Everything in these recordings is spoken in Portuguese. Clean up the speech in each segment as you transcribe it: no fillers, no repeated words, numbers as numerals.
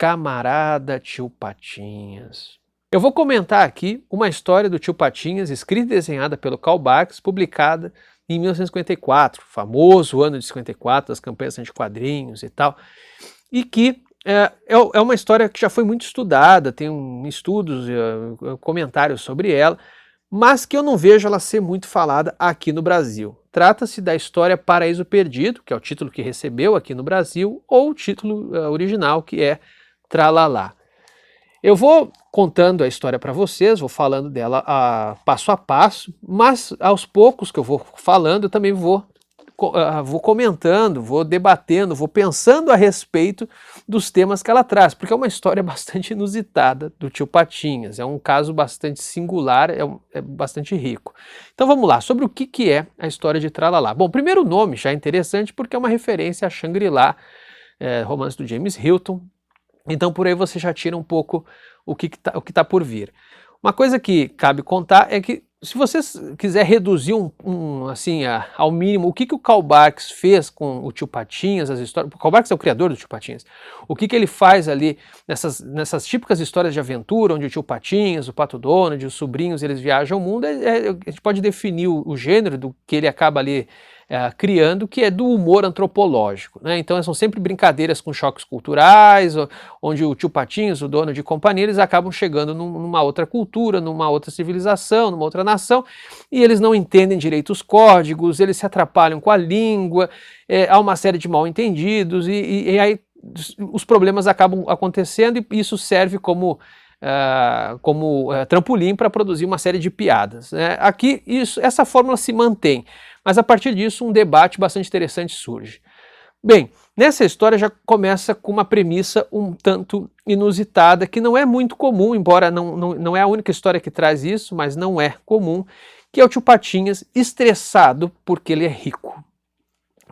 camarada Tio Patinhas. Eu vou comentar aqui uma história do Tio Patinhas, escrita e desenhada pelo Karl Barks, publicada em 1954, famoso ano de 54, das campanhas anti-quadrinhos e tal, e que é uma história que já foi muito estudada, tem estudos, comentários sobre ela, mas que eu não vejo ela ser muito falada aqui no Brasil. Trata-se da história Paraíso Perdido, que é o título que recebeu aqui no Brasil, ou o título original, que é Tralalá. Eu vou contando a história para vocês, vou falando dela passo a passo, mas aos poucos que eu vou falando, eu também vou comentando, vou debatendo, vou pensando a respeito dos temas que ela traz, porque é uma história bastante inusitada do Tio Patinhas, é um caso bastante singular, é bastante rico. Então vamos lá, sobre o que é a história de Tralalá. Bom, primeiro o nome já é interessante porque é uma referência a Shangri-La, romance do James Hilton, então por aí você já tira um pouco o que tá por vir. Uma coisa que cabe contar é que se você quiser reduzir assim, ao mínimo o que o Karl Barks fez com o Tio Patinhas, as histórias, o Karl Barks é o criador do Tio Patinhas, o que ele faz ali nessas típicas histórias de aventura, onde o Tio Patinhas, o Pato Donald, os sobrinhos, eles viajam o mundo, a gente pode definir o gênero do que ele acaba ali criando, que é do humor antropológico, né? Então são sempre brincadeiras com choques culturais, onde o Tio Patinhas, o Donald e companhia, eles acabam chegando numa outra cultura, numa outra civilização, numa outra nação, e eles não entendem direito os códigos, eles se atrapalham com a língua, há uma série de mal-entendidos, e aí os problemas acabam acontecendo, e isso serve como trampolim para produzir uma série de piadas, né? Aqui essa fórmula se mantém, mas a partir disso um debate bastante interessante surge. Bem, nessa história já começa com uma premissa um tanto inusitada, que não é muito comum, embora não é a única história que traz isso, mas não é comum, que é o Tio Patinhas estressado porque ele é rico.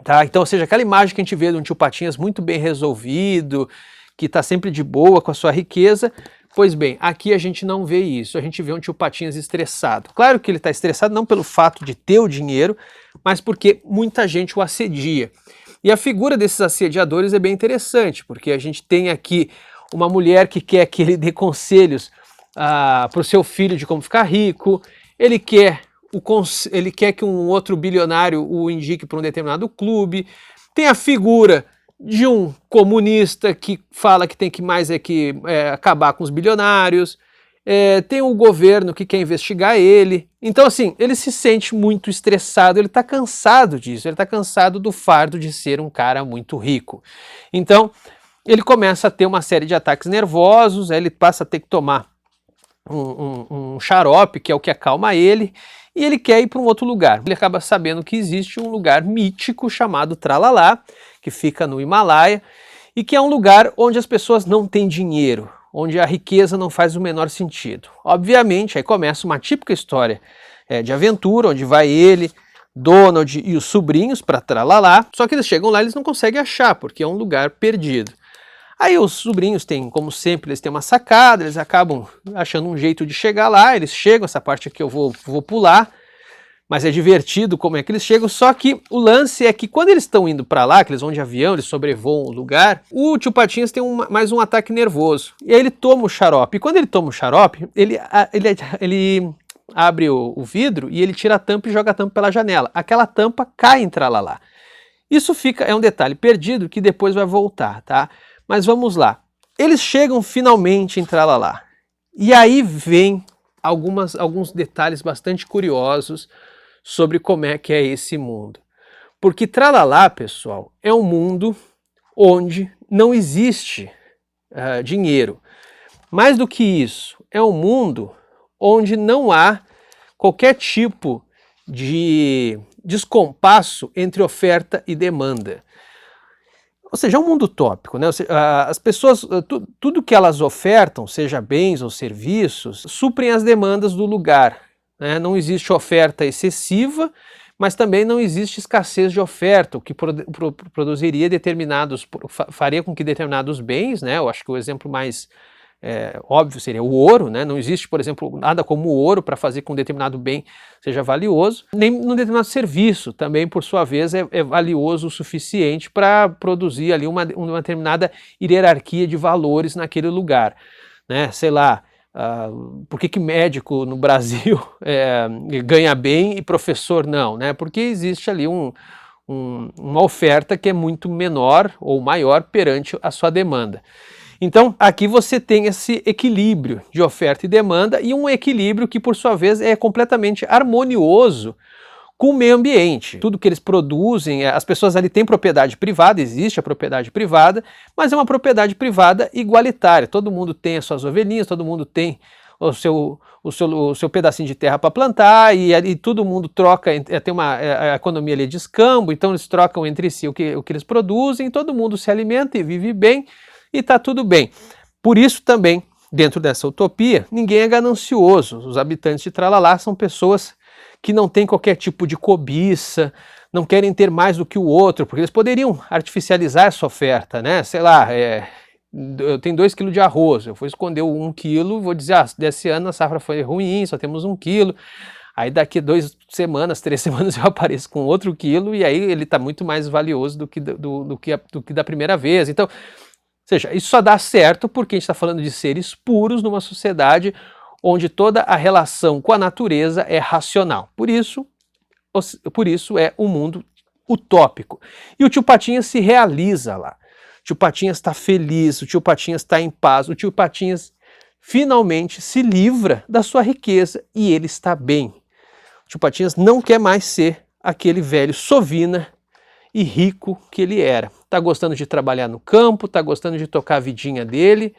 Tá? Então, ou seja, aquela imagem que a gente vê de um Tio Patinhas muito bem resolvido, que está sempre de boa com a sua riqueza, pois bem, aqui a gente não vê isso, a gente vê um Tio Patinhas estressado. Claro que ele está estressado não pelo fato de ter o dinheiro, mas porque muita gente o assedia. E a figura desses assediadores é bem interessante, porque a gente tem aqui uma mulher que quer que ele dê conselhos para o seu filho de como ficar rico, ele quer que um outro bilionário o indique para um determinado clube, tem a figura de um comunista que fala que tem que acabar com os bilionários, tem o governo que quer investigar ele. Então assim, ele se sente muito estressado, ele está cansado disso, ele está cansado do fardo de ser um cara muito rico. Então ele começa a ter uma série de ataques nervosos, ele passa a ter que tomar um xarope, que é o que acalma ele, e ele quer ir para um outro lugar. Ele acaba sabendo que existe um lugar mítico chamado Tralalá, que fica no Himalaia, e que é um lugar onde as pessoas não têm dinheiro, onde a riqueza não faz o menor sentido. Obviamente, aí começa uma típica história de aventura, onde vai ele, Donald e os sobrinhos para Tralalá, só que eles chegam lá e eles não conseguem achar, porque é um lugar perdido. Aí os sobrinhos têm, como sempre, eles têm uma sacada, eles acabam achando um jeito de chegar lá, eles chegam, essa parte aqui eu vou pular, mas é divertido como é que eles chegam, só que o lance é que quando eles estão indo para lá, que eles vão de avião, eles sobrevoam o lugar, o Tio Patinhas tem mais um ataque nervoso, e aí ele toma o xarope, e quando ele toma o xarope, ele abre o vidro e ele tira a tampa e joga a tampa pela janela, aquela tampa cai em Tralalá. Isso é um detalhe perdido que depois vai voltar, tá? Mas vamos lá, eles chegam finalmente em Tralalá, e aí vem alguns detalhes bastante curiosos sobre como é que é esse mundo. Porque Tralalá, pessoal, é um mundo onde não existe dinheiro. Mais do que isso, é um mundo onde não há qualquer tipo de descompasso entre oferta e demanda. Ou seja, é um mundo utópico, né? As pessoas, tudo que elas ofertam, seja bens ou serviços, suprem as demandas do lugar, né? Não existe oferta excessiva, mas também não existe escassez de oferta, o que faria com que determinados bens, né? Eu acho que o exemplo mais óbvio seria o ouro, né? Não existe, por exemplo, nada como o ouro para fazer com um determinado bem seja valioso, nem num determinado serviço também, por sua vez, é valioso o suficiente para produzir ali uma determinada hierarquia de valores naquele lugar, né? Sei lá, por que médico no Brasil ganha bem e professor não, né? Porque existe ali uma oferta que é muito menor ou maior perante a sua demanda. Então, aqui você tem esse equilíbrio de oferta e demanda e um equilíbrio que, por sua vez, é completamente harmonioso com o meio ambiente. Tudo que eles produzem, as pessoas ali têm propriedade privada, existe a propriedade privada, mas é uma propriedade privada igualitária. Todo mundo tem as suas ovelhinhas, todo mundo tem o seu pedacinho de terra para plantar e todo mundo troca, tem a economia ali de escambo, então eles trocam entre si o que eles produzem, todo mundo se alimenta e vive bem, e está tudo bem. Por isso também, dentro dessa utopia, ninguém é ganancioso. Os habitantes de Tralalá são pessoas que não têm qualquer tipo de cobiça, não querem ter mais do que o outro, porque eles poderiam artificializar essa oferta, né? Sei lá, eu tenho 2 quilos de arroz, eu vou esconder o 1 quilo, vou dizer, desse ano a safra foi ruim, só temos 1 quilo. Aí daqui 2 semanas, 3 semanas eu apareço com outro quilo e aí ele está muito mais valioso do que da primeira vez. Então, ou seja, isso só dá certo porque a gente está falando de seres puros numa sociedade onde toda a relação com a natureza é racional. Por isso é um mundo utópico. E o tio Patinhas se realiza lá. O tio Patinhas está feliz, o tio Patinhas está em paz, o tio Patinhas finalmente se livra da sua riqueza e ele está bem. O tio Patinhas não quer mais ser aquele velho sovina e rico que ele era. Está gostando de trabalhar no campo, está gostando de tocar a vidinha dele,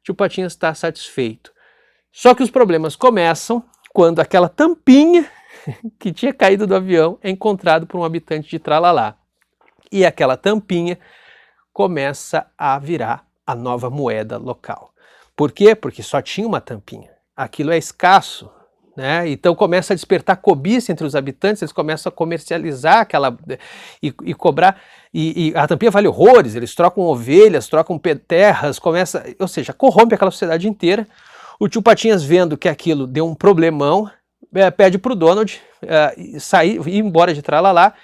tio Patinhas está satisfeito. Só que os problemas começam quando aquela tampinha que tinha caído do avião é encontrado por um habitante de Tralalá. E aquela tampinha começa a virar a nova moeda local. Por quê? Porque só tinha uma tampinha. Aquilo é escasso, né? Então começa a despertar cobiça entre os habitantes, eles começam a comercializar aquela e cobrar, e a tampinha vale horrores, eles trocam ovelhas, trocam terras, ou seja, corrompe aquela sociedade inteira. O tio Patinhas, vendo que aquilo deu um problemão, pede para o Donald ir embora de Tralalá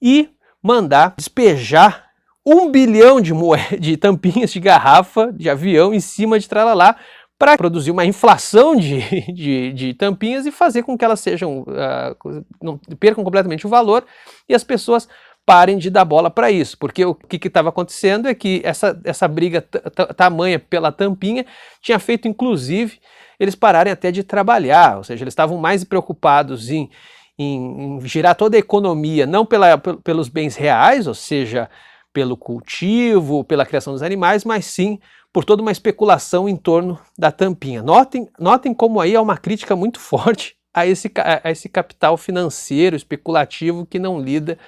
e mandar despejar 1 bilhão de tampinhas de garrafa de avião em cima de Tralalá, para produzir uma inflação de tampinhas e fazer com que elas não percam completamente o valor e as pessoas parem de dar bola para isso. Porque o que estava acontecendo é que essa briga tamanha pela tampinha tinha feito, inclusive, eles pararem até de trabalhar, ou seja, eles estavam mais preocupados em girar toda a economia, não pelos bens reais, ou seja, pelo cultivo, pela criação dos animais, mas sim por toda uma especulação em torno da tampinha. Notem como aí há uma crítica muito forte a esse capital financeiro especulativo que não lida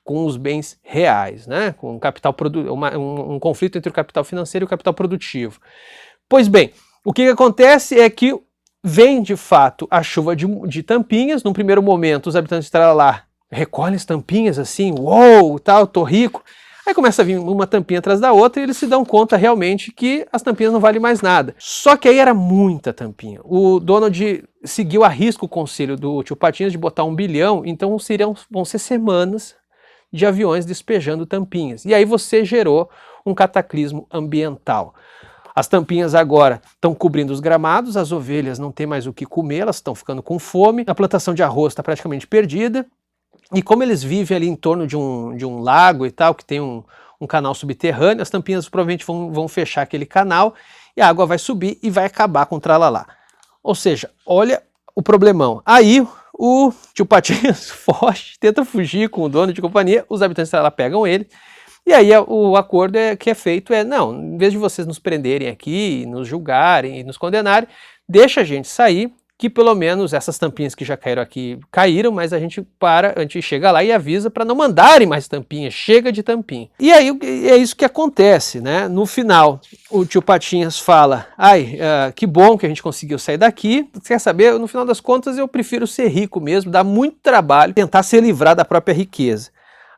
com os bens reais, né? Com um conflito entre o capital financeiro e o capital produtivo. Pois bem, o que acontece é que vem de fato a chuva de tampinhas. Num primeiro momento, os habitantes de Tralalá recolhem as tampinhas assim, uou, tal, tô rico. Aí começa a vir uma tampinha atrás da outra e eles se dão conta realmente que as tampinhas não valem mais nada. Só que aí era muita tampinha. O Donald seguiu a risco o conselho do tio Patinhas de botar 1 bilhão, então vão ser semanas de aviões despejando tampinhas. E aí você gerou um cataclismo ambiental. As tampinhas agora estão cobrindo os gramados, as ovelhas não têm mais o que comer, elas estão ficando com fome, a plantação de arroz está praticamente perdida. E como eles vivem ali em torno de um lago e tal, que tem um canal subterrâneo, as tampinhas provavelmente vão fechar aquele canal e a água vai subir e vai acabar com o Tralalá. Ou seja, olha o problemão. Aí o tio Patinhas foge, tenta fugir com o dono de companhia, os habitantes de Tralalá pegam ele, e aí o acordo que é feito não, em vez de vocês nos prenderem aqui, nos julgarem e nos condenarem, deixa a gente sair, que pelo menos essas tampinhas que já caíram aqui caíram, mas a gente chega lá e avisa para não mandarem mais tampinhas, chega de tampinha. E aí é isso que acontece, né? No final, o tio Patinhas fala, que bom que a gente conseguiu sair daqui, quer saber, no final das contas eu prefiro ser rico mesmo, dá muito trabalho tentar se livrar da própria riqueza.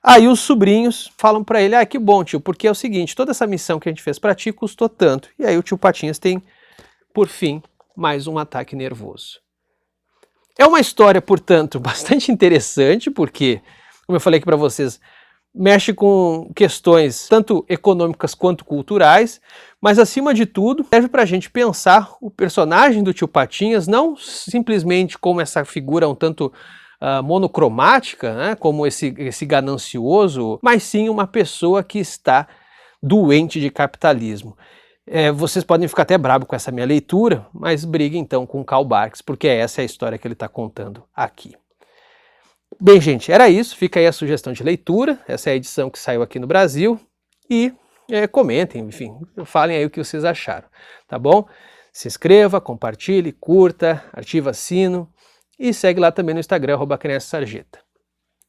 Aí os sobrinhos falam para ele, que bom tio, porque é o seguinte, toda essa missão que a gente fez para ti custou tanto. E aí o tio Patinhas tem por fim, mais um ataque nervoso. É uma história, portanto, bastante interessante, porque, como eu falei aqui para vocês, mexe com questões tanto econômicas quanto culturais, mas acima de tudo serve para a gente pensar o personagem do Tio Patinhas não simplesmente como essa figura um tanto monocromática, né, como esse ganancioso, mas sim uma pessoa que está doente de capitalismo. Vocês podem ficar até bravos com essa minha leitura, mas briguem então com Karl Barks, porque essa é a história que ele está contando aqui. Bem, gente, era isso. Fica aí a sugestão de leitura. Essa é a edição que saiu aqui no Brasil. E comentem, enfim, falem aí o que vocês acharam, tá bom? Se inscreva, compartilhe, curta, ativa o sino e segue lá também no Instagram, @criançasarjeta.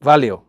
Valeu!